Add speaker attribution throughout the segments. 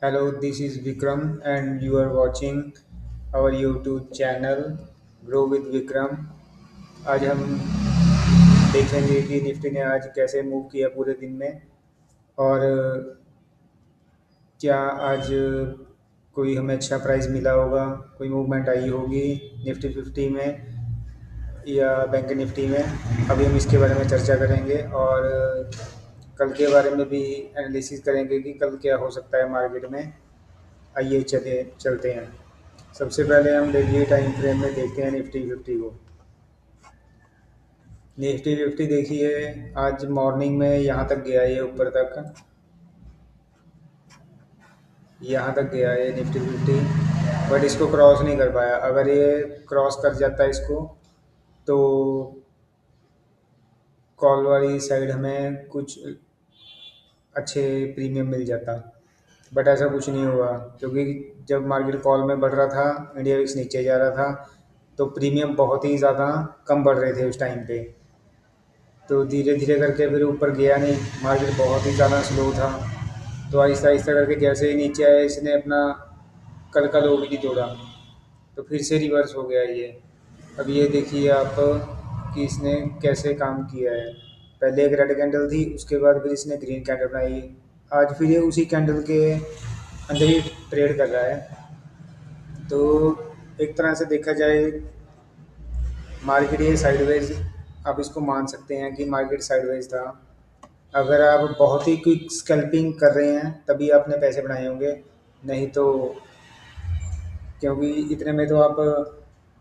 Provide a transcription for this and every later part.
Speaker 1: Hello, this is Vikram, and you are watching our YouTube channel Grow with Vikram. आज हम देखेंगे कि Nifty ने आज कैसे मूव किया पूरे दिन में और क्या आज कोई हमें अच्छा प्राइस मिला होगा, कोई मूवमेंट आई होगी निफ्टी 50 में या बैंक निफ्टी में। अभी हम इसके बारे में चर्चा करेंगे और कल के बारे में भी एनालिसिस करेंगे कि कल क्या हो सकता है मार्केट में। आइए चले चलते हैं। सबसे पहले हम डेली टाइम फ्रेम में देखते हैं निफ्टी 50 को। निफ्टी 50 देखिए आज मॉर्निंग में यहाँ तक गया, ये ऊपर तक यहाँ तक गया है निफ्टी 50, बट इसको क्रॉस नहीं कर पाया। अगर ये क्रॉस कर जाता है इसको तो कॉल वाली साइड हमें कुछ अच्छे प्रीमियम मिल जाता, बट ऐसा कुछ नहीं हुआ क्योंकि जब मार्केट कॉल में बढ़ रहा था, इंडिया विक्स नीचे जा रहा था, तो प्रीमियम बहुत ही ज़्यादा कम बढ़ रहे थे उस टाइम पे। तो धीरे धीरे करके फिर ऊपर गया नहीं, मार्केट बहुत ही ज़्यादा स्लो था। तो आहिस्ता आहिस्ता करके जैसे ही नीचे आया, इसने अपना कल का लो भी नहीं तोड़ा, तो फिर से रिवर्स हो गया ये। अब ये देखिए आप कि इसने कैसे काम किया है। पहले एक रेड कैंडल थी, उसके बाद फिर इसने ग्रीन कैंडल बनाई। आज फिर ये उसी कैंडल के अंदर ही ट्रेड कर रहा है। तो एक तरह से देखा जाए मार्केट ये साइडवेज, आप इसको मान सकते हैं कि मार्केट साइडवेज था। अगर आप बहुत ही क्विक स्कैल्पिंग कर रहे हैं तभी आपने पैसे बनाए होंगे, नहीं तो क्योंकि इतने में तो आप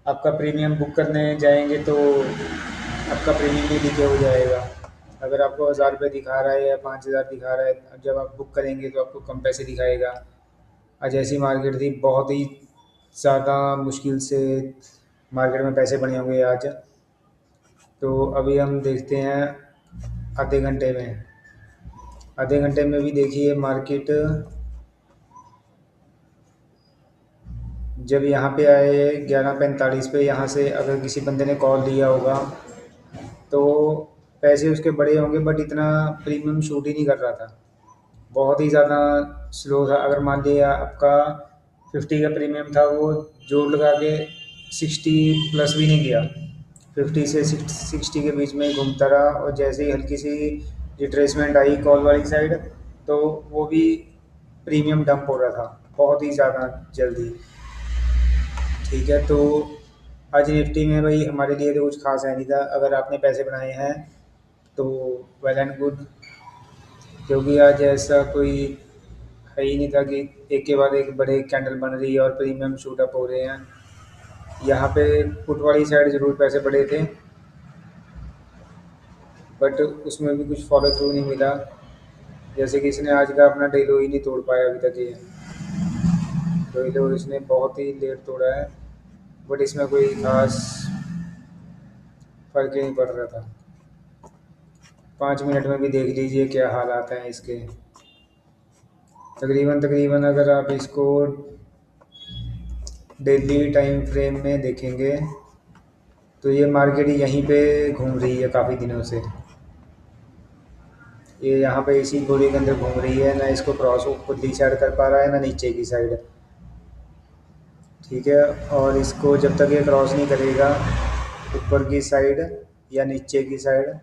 Speaker 1: आपका प्रीमियम बुक करने जाएंगे तो आपका प्रीमियम भी नीचे हो जाएगा। अगर आपको 1000 रुपये दिखा रहा है या 5000 दिखा रहा है, अब जब आप बुक करेंगे तो आपको कम पैसे दिखाएगा। आज ऐसी मार्केट थी, बहुत ही ज़्यादा मुश्किल से मार्केट में पैसे बने होंगे आज। तो अभी हम देखते हैं आधे घंटे में। आधे घंटे में भी देखिए मार्केट जब यहाँ पे आए 11:45 पे, यहाँ से अगर किसी बंदे ने कॉल लिया होगा तो पैसे उसके बड़े होंगे, बट इतना प्रीमियम शूट ही नहीं कर रहा था, बहुत ही ज़्यादा स्लो था। अगर मान लिया आपका 50 का प्रीमियम था, वो जोड़ लगा के 60 प्लस भी नहीं गया, 50 से 60 के बीच में ही घूमता रहा। और जैसे ही हल्की सी रिट्रेसमेंट आई कॉल वाली साइड, तो वो भी प्रीमियम डंप हो रहा था बहुत ही ज़्यादा जल्दी। ठीक है, तो आज निफ्टी में भाई हमारे लिए तो कुछ खास है नहीं था। अगर आपने पैसे बनाए हैं तो वेल एंड गुड, क्योंकि आज ऐसा कोई है ही नहीं था कि एक के बाद एक बड़े कैंडल बन रही है और प्रीमियम शूट अप हो रहे हैं। यहाँ पे पुट वाली साइड ज़रूर पैसे बढ़े थे, बट उसमें भी कुछ फॉलो थ्रू नहीं मिला। जैसे कि इसने आज का अपना डे लो ही नहीं तोड़ पाया अभी तक। ये डे लो इसने बहुत ही लेट तोड़ा है, बट इसमें कोई खास फर्क ही नहीं पड़ रहा था। 5 मिनट में भी देख लीजिए क्या हालात हैं इसके। तकरीबन तकरीबन अगर आप इसको डेली टाइम फ्रेम में देखेंगे तो ये मार्केट यहीं पे घूम रही है काफ़ी दिनों से। ये यहाँ पे इसी गोली के अंदर घूम रही है, ना इसको क्रॉस ऊपरली साइड कर पा रहा है ना नीचे की साइड। ठीक है, और इसको जब तक ये क्रॉस नहीं करेगा ऊपर की साइड या नीचे की साइड,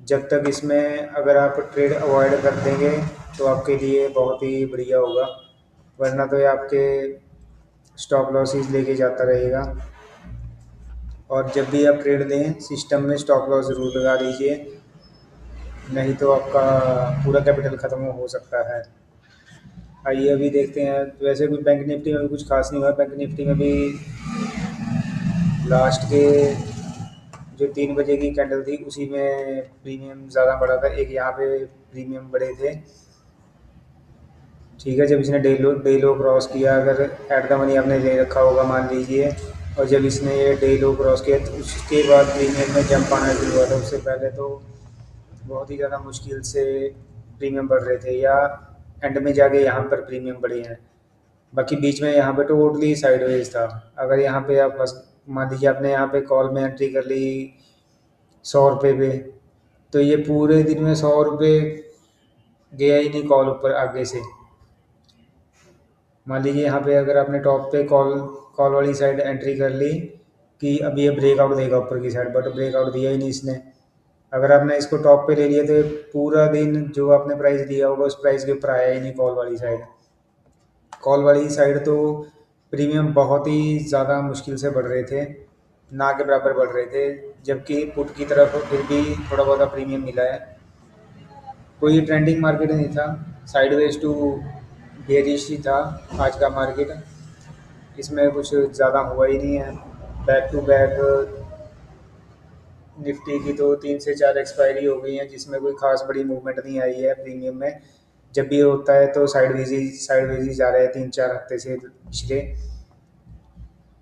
Speaker 1: जब तक इसमें अगर आप ट्रेड अवॉइड कर देंगे तो आपके लिए बहुत ही बढ़िया होगा। वरना तो ये आपके स्टॉप लॉसेस लेके जाता रहेगा। और जब भी आप ट्रेड लें सिस्टम में स्टॉप लॉस ज़रूर लगा लीजिए, नहीं तो आपका पूरा कैपिटल ख़त्म हो सकता है। आइए अभी देखते हैं। वैसे कुछ बैंक निफ्टी में भी कुछ खास नहीं हुआ। बैंक निफ्टी में भी लास्ट के जो 3 बजे की कैंडल थी उसी में प्रीमियम ज़्यादा बढ़ा था, एक यहाँ पे प्रीमियम बढ़े थे। ठीक है, जब इसने डे लो क्रॉस किया, अगर एट द मनी आपने ले रखा होगा मान लीजिए, और जब इसने ये डे लो क्रॉस किया तो उसके बाद प्रीमियम में जंप आना शुरू हुआ था। उससे पहले तो बहुत ही ज़्यादा मुश्किल से प्रीमियम बढ़ रहे थे, या एंड में जाके यहाँ पर प्रीमियम बढ़े हैं। बाकी बीच में यहाँ पे टोटली साइडवेज था। अगर यहाँ पे आप मान लीजिए आपने यहाँ पे कॉल में एंट्री कर ली 100 रुपये पे, तो ये पूरे दिन में 100 रुपये गया ही नहीं कॉल ऊपर आगे से। मान लीजिए यहाँ पे अगर आपने टॉप पे कॉल कॉल वाली साइड एंट्री कर ली कि अब ये ब्रेकआउट देगा ऊपर की साइड, बट ब्रेकआउट दिया ही नहीं इसने। अगर आपने इसको टॉप पे ले लिया तो पूरा दिन जो आपने प्राइस दिया होगा उस प्राइस के ऊपर आया ही नहीं कॉल वाली साइड। कॉल वाली साइड तो प्रीमियम बहुत ही ज़्यादा मुश्किल से बढ़ रहे थे, ना के बराबर बढ़ रहे थे, जबकि पुट की तरफ फिर भी थोड़ा बहुत प्रीमियम मिला है। कोई ट्रेंडिंग मार्केट नहीं था, साइडवेज टू बेरिश ही था आज का मार्केट। इसमें कुछ ज़्यादा हुआ ही नहीं है। बैक टू बैक निफ्टी की तो 3 से 4 एक्सपायरी हो गई हैं, जिसमें कोई खास बड़ी मूवमेंट नहीं आई है प्रीमियम में। जब भी होता है तो साइडवेज ही जा रहे हैं 3-4 हफ्ते से पिछले।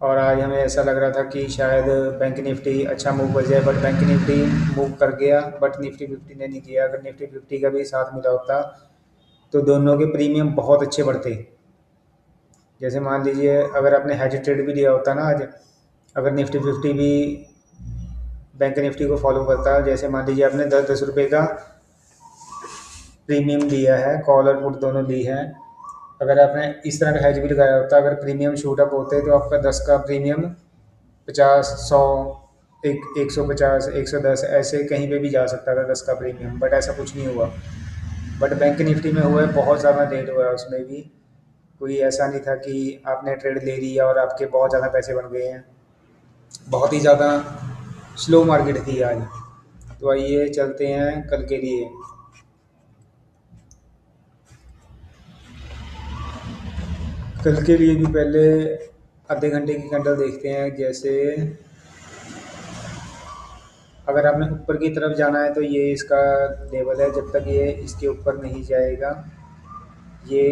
Speaker 1: और आज हमें ऐसा लग रहा था कि शायद बैंक निफ्टी अच्छा मूव कर जाए, बट बैंक निफ्टी मूव कर गया, बट निफ्टी 50 ने नहीं किया। अगर निफ्टी 50 का भी साथ मिला होता तो दोनों के प्रीमियम बहुत अच्छे बढ़ते। जैसे मान लीजिए अगर आपने हैज ट्रेड भी लिया होता ना आज, अगर निफ्टी 50 भी बैंक निफ्टी को फॉलो करता, जैसे मान लीजिए आपने 10-10 रुपये का प्रीमियम लिया है, कॉल और पुट दोनों ली है, अगर आपने इस तरह का हैज भी लगाया होता, अगर प्रीमियम शूट अप होते तो आपका 10 का प्रीमियम 50, 100, 150, 110 ऐसे कहीं पे भी जा सकता था 10 का प्रीमियम, बट ऐसा कुछ नहीं हुआ। बट बैंक निफ्टी में हुआ है, बहुत ज़्यादा लेट हुआ है उसमें भी। कोई ऐसा नहीं था कि आपने ट्रेड ले लिया और आपके बहुत ज़्यादा पैसे बन गए हैं। बहुत ही ज़्यादा स्लो मार्केट थी आज। तो आइए चलते हैं कल के लिए। कल के लिए भी पहले आधे घंटे की कैंडल देखते हैं। जैसे अगर आपने ऊपर की तरफ जाना है तो ये इसका लेवल है, जब तक ये इसके ऊपर नहीं जाएगा, ये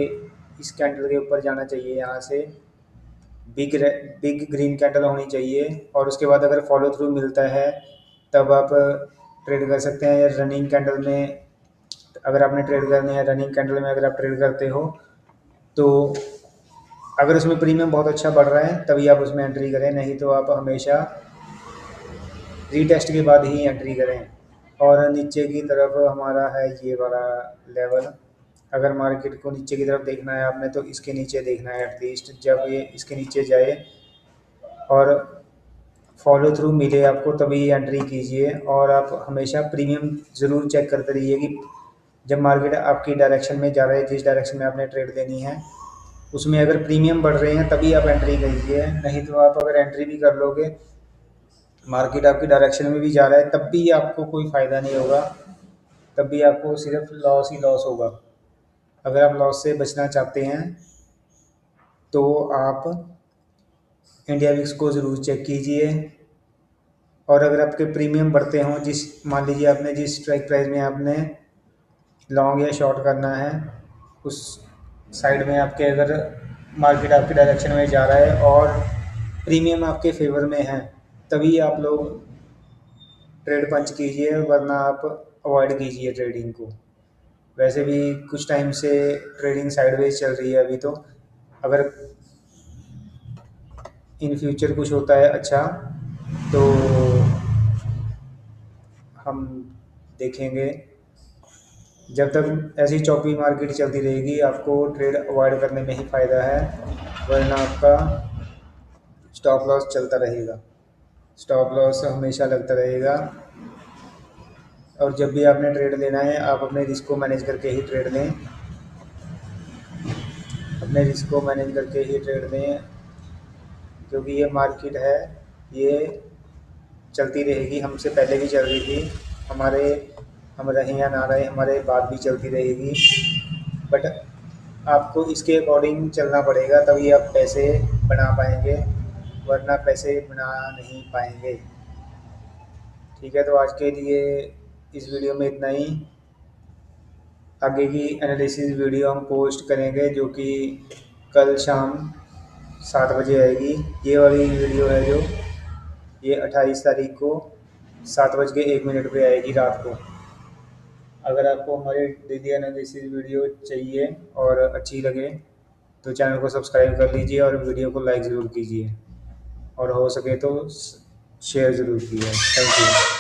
Speaker 1: इस कैंडल के ऊपर जाना चाहिए। यहाँ से बिग बिग ग्रीन कैंडल होनी चाहिए, और उसके बाद अगर फॉलो थ्रू मिलता है तब आप ट्रेड कर सकते हैं। या रनिंग कैंडल में अगर आपने ट्रेड करना है, रनिंग कैंडल में अगर आप ट्रेड करते हो तो अगर उसमें प्रीमियम बहुत अच्छा बढ़ रहा है तभी आप उसमें एंट्री करें, नहीं तो आप हमेशा रीटेस्ट के बाद ही एंट्री करें। और नीचे की तरफ हमारा है ये वाला लेवल। अगर मार्केट को नीचे की तरफ देखना है आपने तो इसके नीचे देखना है एटलीस्ट। जब ये इसके नीचे जाए और फॉलो थ्रू मिले आपको तभी एंट्री कीजिए। और आप हमेशा प्रीमियम ज़रूर चेक करते रहिए कि जब मार्केट आपकी डायरेक्शन में जा रहा है, जिस डायरेक्शन में आपने ट्रेड लेनी है उसमें अगर प्रीमियम बढ़ रहे हैं तभी आप एंट्री कीजिए। नहीं तो आप अगर एंट्री भी कर लोगे, मार्केट आपकी डायरेक्शन में भी जा रहा है, तब भी आपको कोई फ़ायदा नहीं होगा, तब भी आपको सिर्फ लॉस ही लॉस होगा। अगर आप लॉस से बचना चाहते हैं तो आप इंडिया विक्स को ज़रूर चेक कीजिए। और अगर आपके प्रीमियम बढ़ते हों, जिस मान लीजिए आपने जिस स्ट्राइक प्राइस में आपने लॉन्ग या शॉर्ट करना है, उस साइड में आपके अगर मार्केट आपकी डायरेक्शन में जा रहा है और प्रीमियम आपके फेवर में है, तभी आप लोग ट्रेड पंच कीजिए, वरना आप अवॉइड कीजिए ट्रेडिंग को। वैसे भी कुछ टाइम से ट्रेडिंग साइडवेज चल रही है अभी, तो अगर इन फ्यूचर कुछ होता है अच्छा तो हम देखेंगे। जब तक ऐसी चौपी मार्केट चलती रहेगी आपको ट्रेड अवॉइड करने में ही फ़ायदा है, वरना आपका स्टॉप लॉस चलता रहेगा। स्टॉप लॉस हमेशा लगता रहेगा। और जब भी आपने ट्रेड लेना है आप अपने रिस्क को मैनेज करके ही ट्रेड लें, अपने रिस्क को मैनेज करके ही ट्रेड लें, क्योंकि ये मार्केट है, ये चलती रहेगी। हमसे पहले भी चल रही थी, हमारे हम रहें या ना रहें हमारे बाद भी चलती रहेगी। बट आपको इसके अकॉर्डिंग चलना पड़ेगा, तभी आप पैसे बना पाएंगे, वरना पैसे बना नहीं पाएंगे। ठीक है, तो आज के लिए इस वीडियो में इतना ही। आगे की एनालिसिस वीडियो हम पोस्ट करेंगे, जो कि कल शाम 7 बजे आएगी। ये वाली वीडियो है जो ये 28 तारीख को 7:01 पे आएगी रात को। अगर आपको हमारी डेली एनालिसिस वीडियो चाहिए और अच्छी लगे तो चैनल को सब्सक्राइब कर लीजिए और वीडियो को लाइक ज़रूर कीजिए, और हो सके तो शेयर ज़रूर कीजिए। Thank you.